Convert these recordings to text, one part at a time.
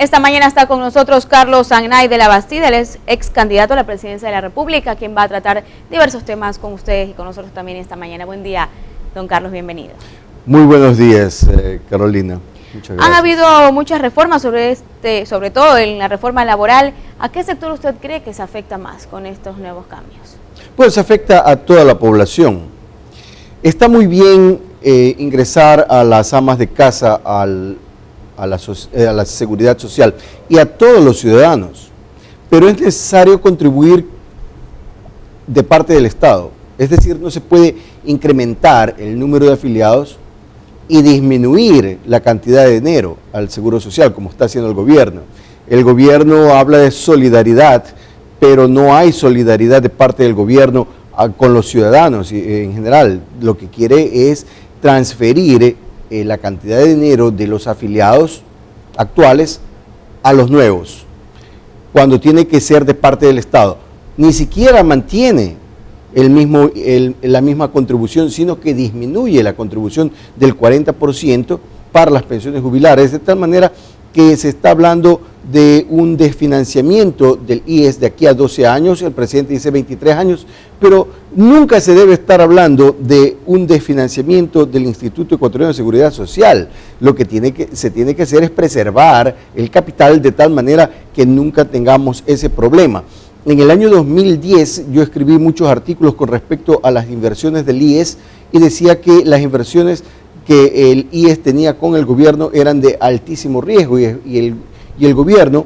Esta mañana está con nosotros Carlos Angnay de la Bastida, él es ex candidato a la presidencia de la República, quien va a tratar diversos temas con ustedes y con nosotros también esta mañana. Buen día, don Carlos, bienvenido. Muy buenos días, Carolina. Muchas gracias. Han habido muchas reformas sobre todo en la reforma laboral. ¿A qué sector usted cree que se afecta más con estos nuevos cambios? Pues afecta a toda la población. Está muy bien ingresar a las amas de casa a la seguridad social y a todos los ciudadanos, pero es necesario contribuir de parte del Estado. Es decir, no se puede incrementar el número de afiliados y disminuir la cantidad de dinero al Seguro Social, como está haciendo el gobierno. El gobierno habla de solidaridad, pero no hay solidaridad de parte del gobierno con los ciudadanos en general. Lo que quiere es transferir la cantidad de dinero de los afiliados actuales a los nuevos, cuando tiene que ser de parte del Estado. Ni siquiera mantiene la misma contribución, sino que disminuye la contribución del 40% para las pensiones jubilares, de tal manera que se está hablando de un desfinanciamiento del IES de aquí a 12 años, el presidente dice 23 años, pero nunca se debe estar hablando de un desfinanciamiento del Instituto Ecuatoriano de Seguridad Social. Lo que se tiene que hacer es preservar el capital de tal manera que nunca tengamos ese problema. En el año 2010 yo escribí muchos artículos con respecto a las inversiones del IES y decía que las inversiones que el IES tenía con el gobierno eran de altísimo riesgo y el gobierno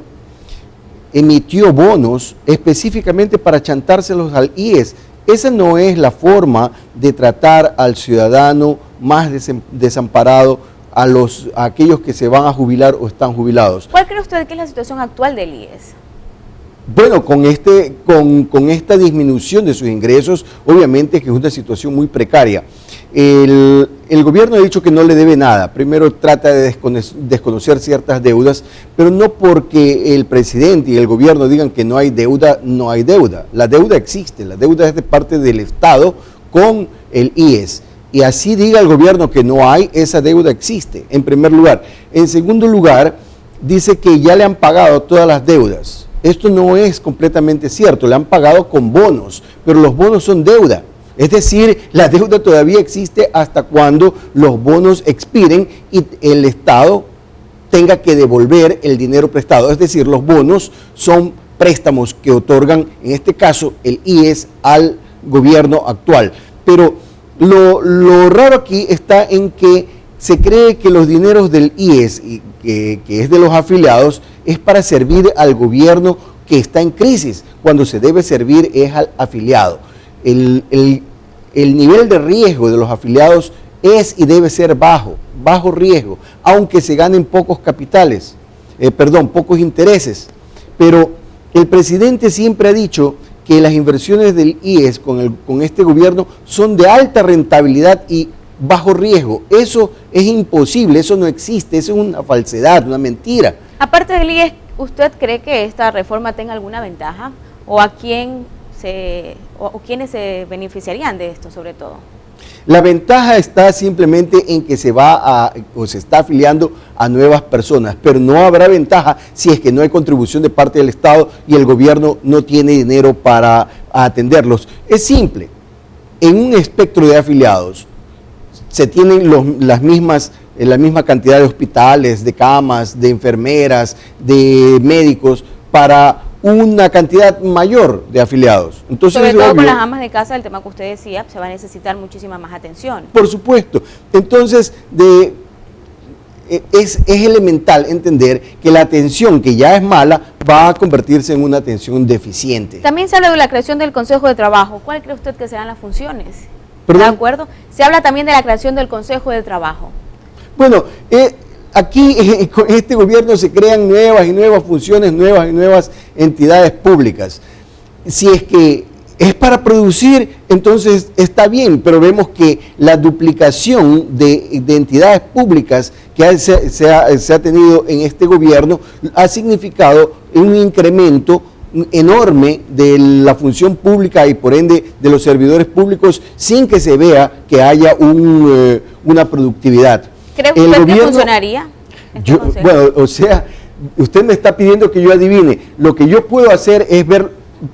emitió bonos específicamente para chantárselos al IES. Esa no es la forma de tratar al ciudadano más desamparado, a aquellos que se van a jubilar o están jubilados. ¿Cuál cree usted que es la situación actual del IES? Bueno, con esta disminución de sus ingresos, obviamente que es una situación muy precaria. El gobierno ha dicho que no le debe nada. Primero trata de desconocer ciertas deudas, pero no porque el presidente y el gobierno digan que no hay deuda, no hay deuda. La deuda existe, la deuda es de parte del Estado con el IES. Y así diga el gobierno que no hay, esa deuda existe, en primer lugar. En segundo lugar, dice que ya le han pagado todas las deudas. Esto no es completamente cierto, le han pagado con bonos, pero los bonos son deuda. Es decir, la deuda todavía existe hasta cuando los bonos expiren y el Estado tenga que devolver el dinero prestado. Es decir, los bonos son préstamos que otorgan, en este caso, el IES al gobierno actual. Pero lo raro aquí está en que se cree que los dineros del IES, que es de los afiliados, es para servir al gobierno que está en crisis, cuando se debe servir es al afiliado. El nivel de riesgo de los afiliados es y debe ser bajo riesgo, aunque se ganen pocos pocos intereses. Pero el presidente siempre ha dicho que las inversiones del IES con este gobierno son de alta rentabilidad y bajo riesgo. Eso es imposible, eso no existe, eso es una falsedad, una mentira. Aparte del IES, ¿usted cree que esta reforma tenga alguna ventaja? ¿O quiénes se beneficiarían de esto sobre todo? La ventaja está simplemente en que se está afiliando a nuevas personas, pero no habrá ventaja si es que no hay contribución de parte del Estado y el gobierno no tiene dinero para atenderlos. Es simple, en un espectro de afiliados se tienen la misma cantidad de hospitales, de camas, de enfermeras, de médicos para una cantidad mayor de afiliados. Entonces, sobre todo con las amas de casa, el tema que usted decía, se va a necesitar muchísima más atención. Por supuesto. Entonces, es elemental entender que la atención que ya es mala va a convertirse en una atención deficiente. También se habla de la creación del Consejo de Trabajo. ¿Cuál cree usted que serán las funciones? ¿Perdón? ¿De acuerdo? Se habla también de la creación del Consejo de Trabajo. Bueno, aquí con este gobierno se crean nuevas y nuevas funciones, nuevas y nuevas entidades públicas. Si es que es para producir, entonces está bien, pero vemos que la duplicación de entidades públicas que se ha tenido en este gobierno ha significado un incremento enorme de la función pública y por ende de los servidores públicos sin que se vea que haya una productividad. ¿Cree usted que funcionaría? Bueno, o sea, usted me está pidiendo que yo adivine. Lo que yo puedo hacer es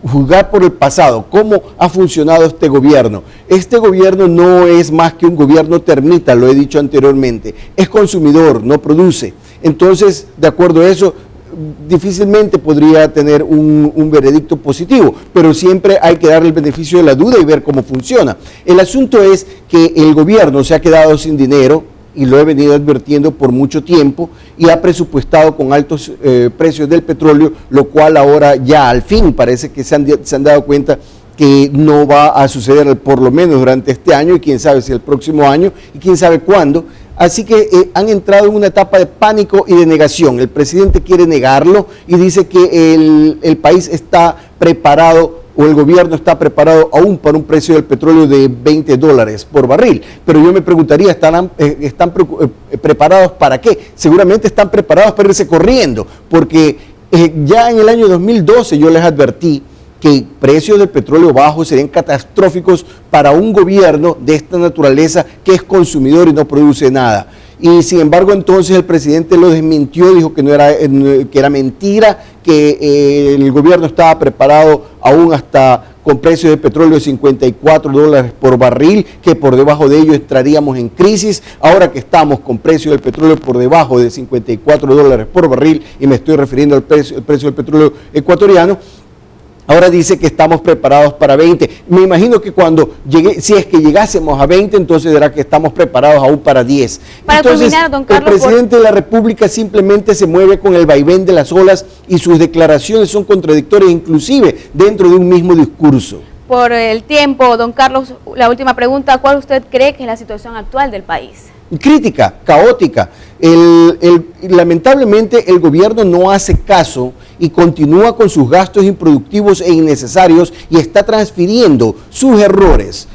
juzgar por el pasado, cómo ha funcionado este gobierno. Este gobierno no es más que un gobierno termita, lo he dicho anteriormente. Es consumidor, no produce. Entonces, de acuerdo a eso, difícilmente podría tener un veredicto positivo, pero siempre hay que darle el beneficio de la duda y ver cómo funciona. El asunto es que el gobierno se ha quedado sin dinero, y lo he venido advirtiendo por mucho tiempo, y ha presupuestado con altos precios del petróleo, lo cual ahora ya al fin parece que se han dado cuenta que no va a suceder por lo menos durante este año, y quién sabe si el próximo año, y quién sabe cuándo. Así que han entrado en una etapa de pánico y de negación. El presidente quiere negarlo y dice que el país está preparado, o el gobierno está preparado aún para un precio del petróleo de $20 por barril. Pero yo me preguntaría, ¿están preparados para qué? Seguramente están preparados para irse corriendo, porque ya en el año 2012 yo les advertí que precios del petróleo bajos serían catastróficos para un gobierno de esta naturaleza que es consumidor y no produce nada. Y sin embargo entonces el presidente lo desmintió, dijo que que era mentira, que el gobierno estaba preparado aún hasta con precios de petróleo de $54 por barril, que por debajo de ello entraríamos en crisis. Ahora que estamos con precios del petróleo por debajo de $54 por barril, y me estoy refiriendo al precio del petróleo ecuatoriano, ahora dice que estamos preparados para 20. Me imagino que si es que llegásemos a 20, entonces será que estamos preparados aún para 10. Para terminar, don Carlos, el presidente de la República simplemente se mueve con el vaivén de las olas, y sus declaraciones son contradictorias, inclusive dentro de un mismo discurso. Por el tiempo, don Carlos, la última pregunta: ¿cuál usted cree que es la situación actual del país? Crítica, caótica. Lamentablemente el gobierno no hace caso y continúa con sus gastos improductivos e innecesarios, y está transfiriendo sus errores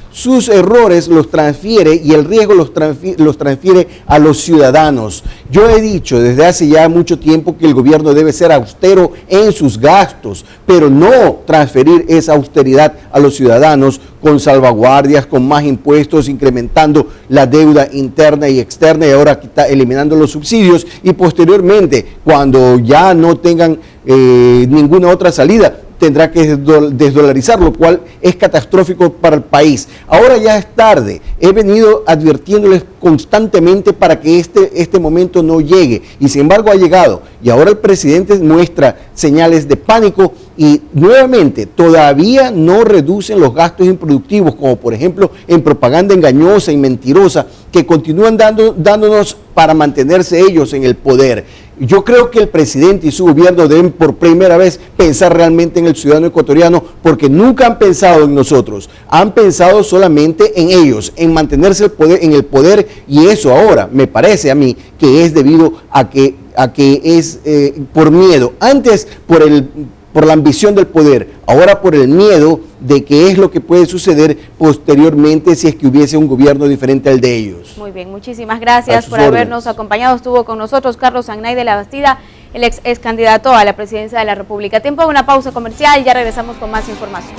los transfiere, y el riesgo los transfiere a los ciudadanos. Yo he dicho desde hace ya mucho tiempo que el gobierno debe ser austero en sus gastos, pero no transferir esa austeridad a los ciudadanos con salvaguardias, con más impuestos, incrementando la deuda interna y externa, y ahora eliminando los subsidios, y posteriormente, cuando ya no tengan ninguna otra salida, tendrá que desdolarizar, lo cual es catastrófico para el país. Ahora ya es tarde. He venido advirtiéndoles constantemente para que este momento no llegue, y sin embargo ha llegado, y ahora el presidente muestra señales de pánico, y nuevamente todavía no reducen los gastos improductivos, como por ejemplo en propaganda engañosa y mentirosa que continúan dándonos para mantenerse ellos en el poder. Yo creo que el presidente y su gobierno deben por primera vez pensar realmente en el ciudadano ecuatoriano, porque nunca han pensado en nosotros, han pensado solamente en ellos, en mantenerse en el poder, y eso ahora me parece a mí que es debido a que es por miedo, antes por la ambición del poder, ahora por el miedo de qué es lo que puede suceder posteriormente si es que hubiese un gobierno diferente al de ellos. Muy bien, muchísimas gracias por habernos acompañado. Estuvo con nosotros Carlos Sangnay de la Bastida, el ex candidato a la presidencia de la República. Tiempo de una pausa comercial, ya regresamos con más información.